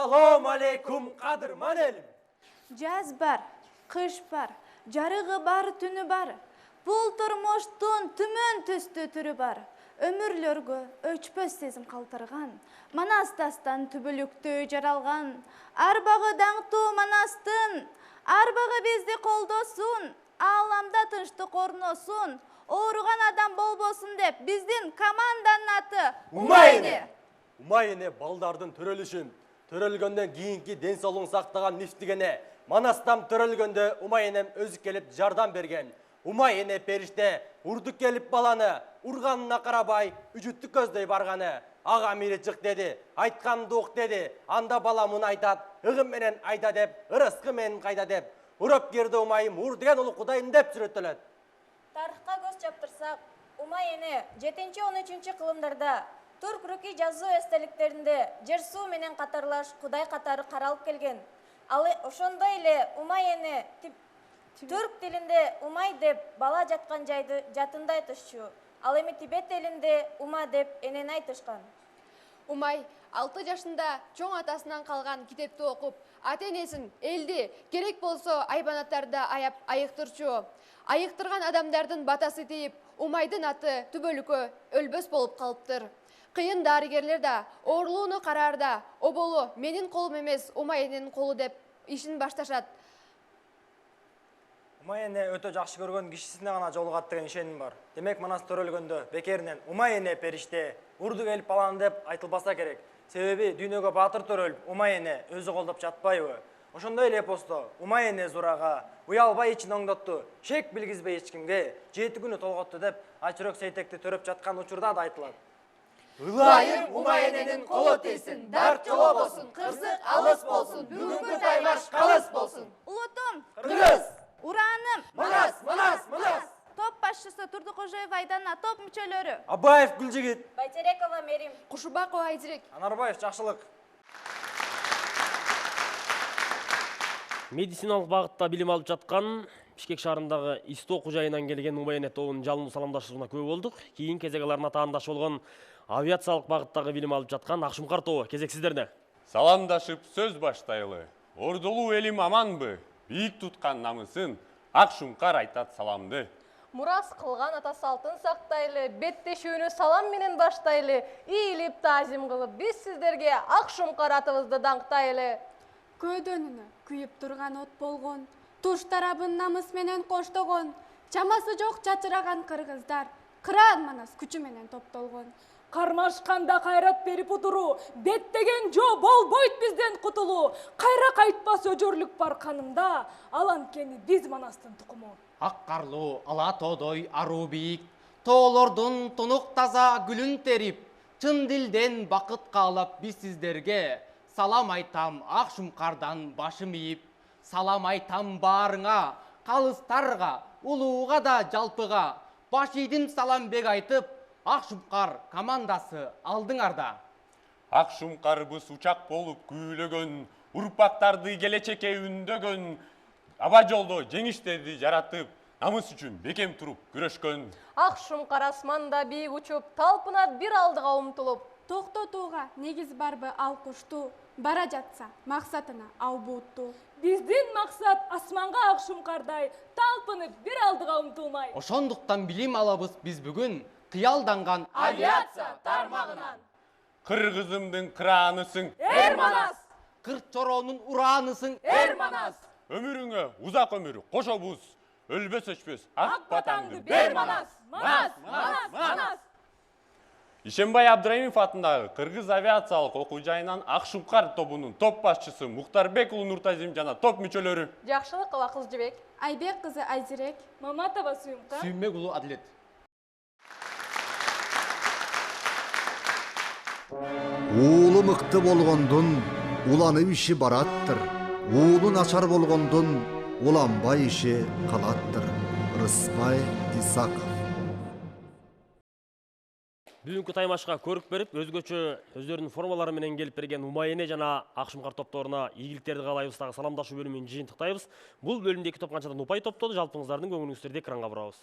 Assalamu alaikum qadırman elim. Jaz бар, қыш бар, жарығы бар, түні бар. Бұл тұрмыштың түмен түсті түрі бар. Өмірлерге өчпөс сезім қалтырған, Манастастан түбілікті жаралған. Арбағы даңту Манастың, арбағы безді қолдосын, аламда тыншты орносын, оруған адам болбосын деп, біздің команданын аты Умайне. Умайне балдардың төрелішін, төрелгенде кейінгі денсаулығын сақтаған нефтігене, Манастан төрелгенде Умайнем өзі келіп жардан берген. Умайне періште ұрды келіп баланы, ұрғанына қарабай, үжітті көздей барғаны. Аға мері жық деді, айтқан доқ деді, анда баламын айтад, ұғым менен айда деп, ұрысқы менен қайда деп. Ұрып керді Умайым, ұрдыген ұлы құдайын деп сүреттіледі. Тарихқа көз чаптырсақ, Умайне 7-13 қылымдарда түрк-рүки жазу естеліктерінде жерсу менен қатарлаш құдай қатары қаралып келген. Ал ошондой эле Умайне түрк тилинде Умай деп бала жатқан жайды жатында айтышчу. Ал эми Тибет элинде Ума деп энени айтышкан. Умай 6 жашында чоң атасынан қалған китепті оқып, ата-энесин элди керек болсо айбанаттарда аяп айыктырчу. Айыктырган адамдардын батасы тейип, Умайдын аты түбөлүккө өлбөс болуп калыптыр. Кыйын дарыгерлер да, оорулууну караарда, оболу менин колум эмес, Умайнын колу деп ишин башташат. Умайне өтө жакшы көргөн кишисине гана жолугат деген ишеним бар. Демек Манас төрөлгөндө бекеринен Умайне периште урду келип баланы деп айтылбаса керек. Себеби дүйнөгө баатыр төрөлүп, Умайне өзү колдоп жатпайбы? Ошондой эле эпосто Умайне зурага уялбай ичин оңдотту, шек билгизбей эч кимге 7 күнү толготту деп Айчүрөк Сейтекти төрөп жаткан учурда да айтылат. Ылайым Умайненин колу тийсин, дарт жоло болсун, Кырсык алыс болсун, бүгүнкү таймаш калыс болсун. Улутум, Кыргыз, Ураным, Манас. топ башчысы Турдукожоева Айдана, топ мүчөлөрү. Абаев Гүлжигит, Байтерекова Мерим. Кушубакова Айдирек. Анарбаев жакшылык. Медициналык багытта билим алып жаткан Бишкек шаарындагы Истоо кужайынан келген Умайне тобунун жалпы саламдашууна көп болдук. Кийин кезегаларына таандаш болгон авиациялык багыттагы билим алып жаткан Акшумкар тобу кезек сиздерде. Саламдашып сөз баштайлы. Ордулуу элим аманбы? Бийик туткан намысын Акшумкар айтат саламды. Мурас кылган ата салтын сактайлы, беттешүүнү салам менен баштайлы, ийилип таазим кылып, биз сиздерге Акшумкар атыбызды даңктайлы. Көдөнүнө күйүп турган от болгон, туш тарабын намыс менен коштогон, чамасы жок чачыраган кыргыздар, кыран Манас күчү менен топтолгон. Кармашканда кайрат берип утуруу, беттеген жо болбойт бизден кутулуу. Кайра кайтпас өжөрлүк бар канымда, ал анткени биз Манастын тукуму. Ак карлуу ала тоодой аруу бийик, тоолордун тунук таза гүлүн терип, чын дилден бакыт каалап биз сиздерге салам айтам Акшумкардан башым ийип, салам айтам баарыңа, калыстарга, улууга да жалпыга, баш ийдим салам бек айтып, Акшумкар командасы алдыңарда. Акшумкарыбыз учак болуп күүлөгөн, урпактарды келечекке үндөгөн, аба жолдо жеңиштерди жаратып, намыс үчүн бекем туруп күрөшкөн. Акшумкар асманда бийик учуп, талпынат бир алдыга умтулуп. Токтотууга негиз барбы ал кушту, бара жатса максатына ал бутту. Биздин максат асманга Акшумкардай талпынып бир алдыга умтулмай. Ошондуктан билим алабыз биз бүгүн кыялданган Авиация тармагынан. Кыргызымдын кыраанысың, Манас! Кырк чороонун ураанысың, Манас! Өмүрүңө узак өмүр кошобуз, өлбөс өчпөс ак батаңды бер Манас! Манас! Ишенбай Абдраимов атындагы Кыргыз авиациялык окуу жайынан Акшумкар тобунун топ башчысы Мухтарбек уулу Нуртазим жана топ мүчөлөрү Жакшылыкова Кызжыбек, Айбек кызы Айдирек, Маматова Сүйүмкан, Сүйүнбек уулу Адилет. Уулу мыкты болгондун уланып иши бараттыр. Уулу начар болгондун уланбай иши калаттыр. Рыскай Исаков. Бүгүнкү таймашка көрүк берип, өзгөчө өздөрүнүн формалары менен келип берген Умайне жана Акшумкар топторуна ийгиликтерди каалайбыз, дагы саламдашуу бөлүмүн жыйынтыктайбыз. Бул бөлүмдө 2 топ канчадан упай топтолду. Жалпыңыздардын көңүлүңүздөрдү экранга бурабыз.